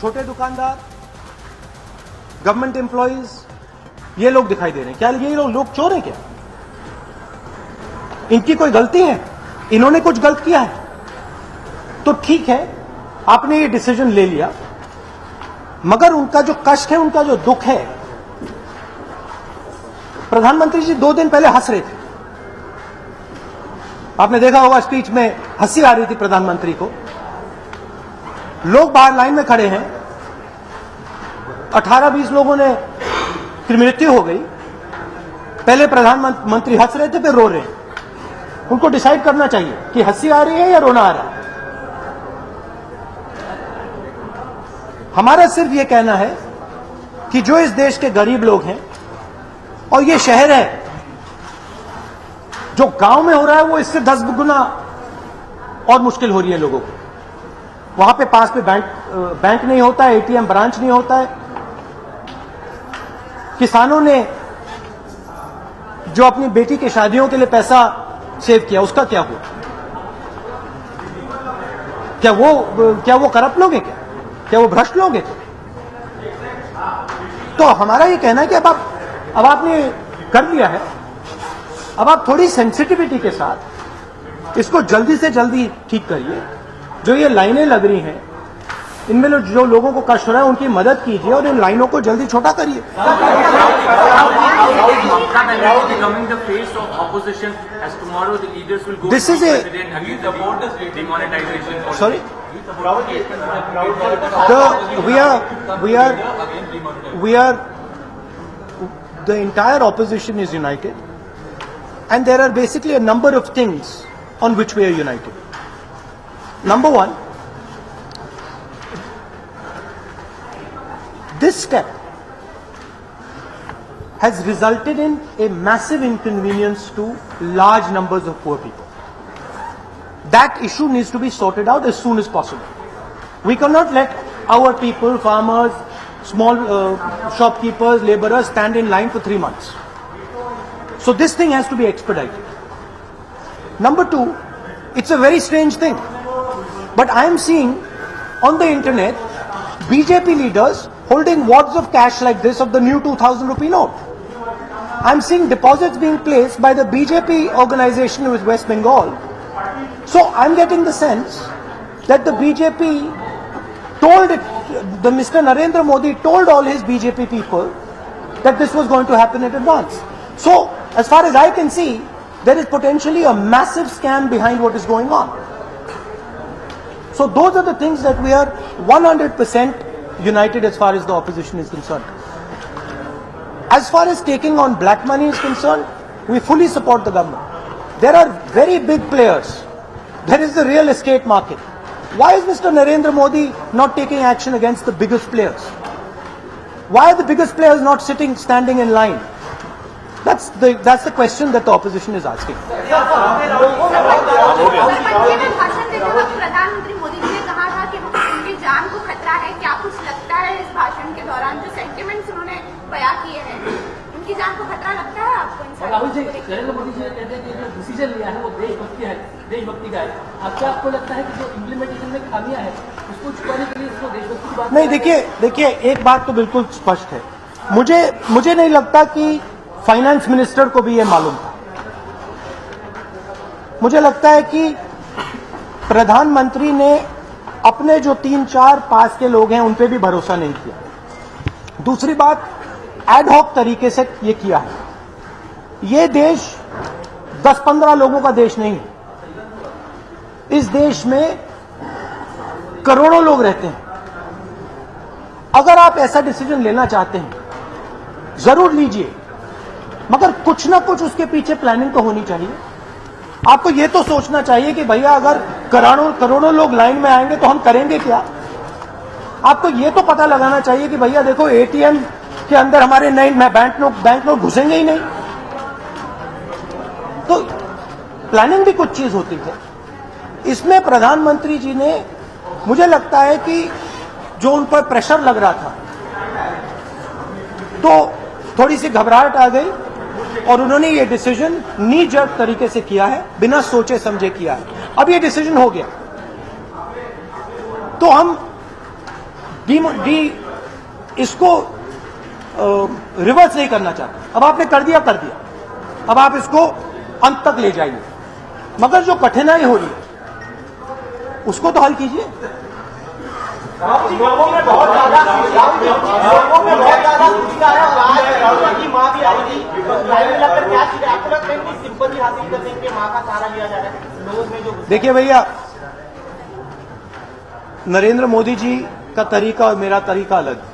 छोटे दुकानदार, government employees, ये लोग दिखाई दे रहे हैं। क्या ये लोग चोर हैं क्या? इनकी कोई गलती है? इन्होंने कुछ गलत किया है? तो ठीक है, आपने ये डिसीजन ले लिया, मगर उनका जो कष्ट है, उनका जो दुख है, प्रधानमंत्री जी 2 दिन पहले हंस रहे थे। आपने देखा होगा स्पीच में हंसी आ रही थी प्रधानमंत्री को। लोग बाहर लाइन में खड़े हैं, 18-20 लोगों ने की मृत्यु हो गई। पहले प्रधानमंत्री हंस रहे थे, फिर रो रहे हैं। उनको डिसाइड करना चाहिए कि हंसी आ रही है या रोना आ रहा है। हमारा सिर्फ यह कहना है कि जो इस देश के गरीब लोग हैं, और ये शहर है, जो गांव में हो रहा है वो इससे 10 गुना और मुश्किल हो रही है लोगों को। वहां पे पास में बैंक नहीं होता है, एटीएम ब्रांच नहीं होता है। किसानों ने जो अपनी बेटी की शादियों के लिए पैसा सेव किया, उसका क्या हुआ? क्या वो करप्ट लोग हैं? क्या वो भ्रष्ट लोग हैं? तो हमारा ये कहना है कि अब आपने कर लिया है, अब आप थोड़ी सेंसिटिविटी के साथ इसको जल्दी से जल्दी ठीक करिए। जो ये लाइनें लग रही हैं, इनमें जो लोगों को कष्ट हो रहा है, उनकी मदद कीजिए और इन लाइनों को जल्दी छोटा करिए। This is sorry we are the entire opposition is united, and there are basically a number of things on which we are united. Number one, this step has resulted in a massive inconvenience to large numbers of poor people. That issue needs to be sorted out as soon as possible. We cannot let our people, farmers, small shopkeepers, laborers stand in line for 3 months. So this thing has to be expedited. Number two, it's a very strange thing, but I am seeing on the internet BJP leaders holding wads of cash like this of the new 2000 rupee note. I am seeing deposits being placed by the BJP organization with West Bengal. So I am getting the sense that the BJP Mr. Narendra Modi told all his BJP people that this was going to happen in advance. So, as far as I can see, there is potentially a massive scam behind what is going on. So, those are the things that we are 100% united as far as the opposition is concerned. As far as taking on black money is concerned, we fully support the government. There are very big players. There is the real estate market. Why is Mr. Narendra Modi not taking action against the biggest players? Why are the biggest players not standing in line? That's the question that the opposition is asking. प्रधानमंत्री मोदी जी ने कहा था कि उनकी जान को खतरा है। क्या कुछ लगता है इस भाषण के दौरान जो सेंटिमेंट्स उन्होंने बयां किए हैं, उनकी जान को खतरा लगता है आपको? राहुल जी, नरेंद्र मोदी जी कहते हैं कि जो डिसीजन लिया है वो देशभक्ति का है। आपको लगता है कि जो इम्प्लीमेंटेशन में खामियां हैं उसको छुपाने के लिए इसको देशभक्ति की बात नहीं? देखिए एक बात तो बिल्कुल स्पष्ट है, मुझे नहीं लगता कि फाइनेंस मिनिस्टर को भी ये मालूम था। मुझे लगता है कि प्रधानमंत्री ने अपने जो 3-4 पास के लोग हैं उन पे भी भरोसा नहीं किया। दूसरी बात, एडहॉक तरीके से ये किया है। ये देश 10-15 लोगों का देश नहीं है। इस देश में करोड़ों लोग रहते हैं। अगर आप ऐसा डिसीजन लेना चाहते हैं, जरूर लीजिए, मगर कुछ ना कुछ उसके पीछे प्लानिंग तो होनी चाहिए। आपको यह तो सोचना चाहिए कि भैया अगर करोड़ों लोग लाइन में आएंगे तो हम करेंगे क्या। आपको यह तो पता लगाना चाहिए कि भैया देखो, एटीएम के अंदर हमारे नए बैंक नोट घुसेंगे ही नहीं। तो प्लानिंग भी कुछ चीज होती है। इसमें प्रधानमंत्री जी ने, मुझे लगता है कि जो उन पर प्रेशर लग रहा था, तो थोड़ी सी घबराहट आ गई और उन्होंने ये डिसीजन नी जर्क तरीके से किया है, बिना सोचे समझे किया है। अब ये डिसीजन हो गया तो हम इसको रिवर्स नहीं करना चाहते। अब आपने कर दिया, अब आप इसको अंत तक ले जाइए, मगर जो कठिनाई हो रही है उसको तो हल कीजिए। लोगों में बहुत ज्यादा की मां भी आई थी, मिलाकर क्या चीज आपको लगता है कि सिंपैथी हासिल करने के लिए मां का सहारा लिया जा रहा है लोगों में जो? देखिए भैया, नरेंद्र मोदी जी का तरीका और मेरा तरीका अलग है।